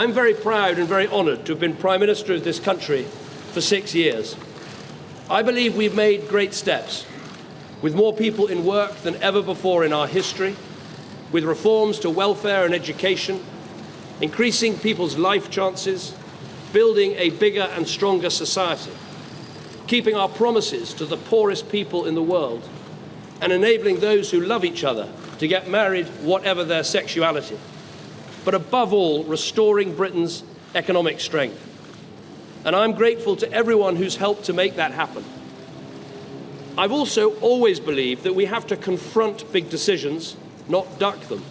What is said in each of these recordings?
I'm very proud and very honoured to have been Prime Minister of this country for 6 years. I believe we've made great steps, with more people in work than ever before in our history, with reforms to welfare and education, increasing people's life chances, building a bigger and stronger society, keeping our promises to the poorest people in the world, and enabling those who love each other to get married, whatever their sexuality. But above all, restoring Britain's economic strength. And I'm grateful to everyone who's helped to make that happen. I've also always believed that we have to confront big decisions, not duck them.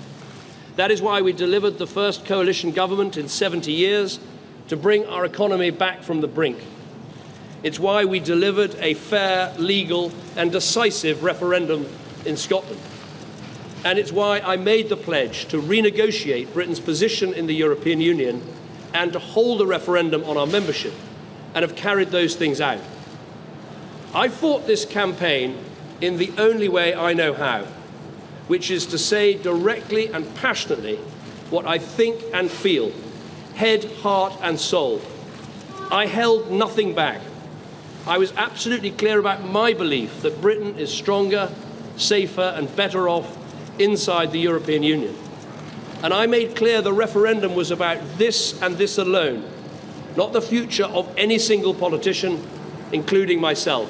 That is why we delivered the first coalition government in 70 years to bring our economy back from the brink. It's why we delivered a fair, legal and decisive referendum in Scotland. And it's why I made the pledge to renegotiate Britain's position in the European Union and to hold a referendum on our membership, and have carried those things out. I fought this campaign in the only way I know how, which is to say directly and passionately what I think and feel, head, heart and soul. I held nothing back. I was absolutely clear about my belief that Britain is stronger, safer and better off inside the European Union. And I made clear the referendum was about this and this alone, not the future of any single politician, including myself.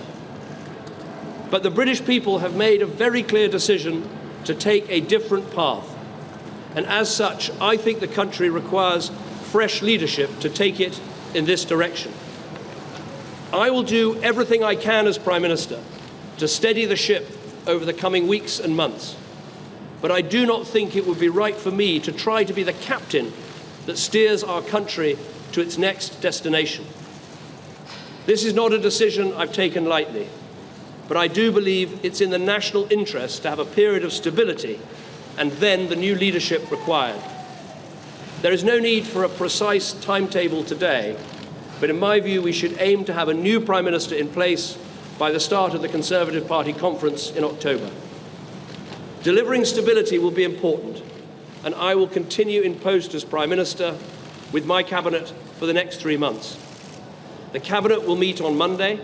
But the British people have made a very clear decision to take a different path. And as such, I think the country requires fresh leadership to take it in this direction. I will do everything I can as Prime Minister to steady the ship over the coming weeks and months. But I do not think it would be right for me to try to be the captain that steers our country to its next destination. This is not a decision I've taken lightly, but I do believe it's in the national interest to have a period of stability and then the new leadership required. There is no need for a precise timetable today, but in my view we should aim to have a new Prime Minister in place by the start of the Conservative Party conference in October. Delivering stability will be important, and I will continue in post as Prime Minister with my Cabinet for the next 3 months. The Cabinet will meet on Monday.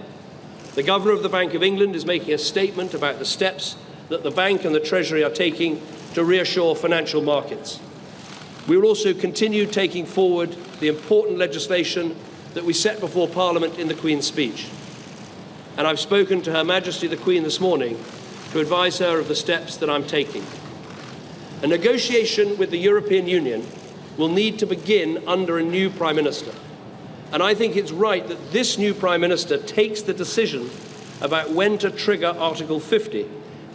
The Governor of the Bank of England is making a statement about the steps that the Bank and the Treasury are taking to reassure financial markets. We will also continue taking forward the important legislation that we set before Parliament in the Queen's speech. And I've spoken to Her Majesty the Queen this morning to advise her of the steps that I'm taking. A negotiation with the European Union will need to begin under a new Prime Minister. And I think it's right that this new Prime Minister takes the decision about when to trigger Article 50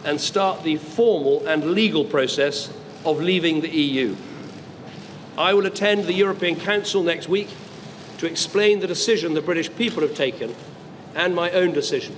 and start the formal and legal process of leaving the EU. I will attend the European Council next week to explain the decision the British people have taken and my own decision.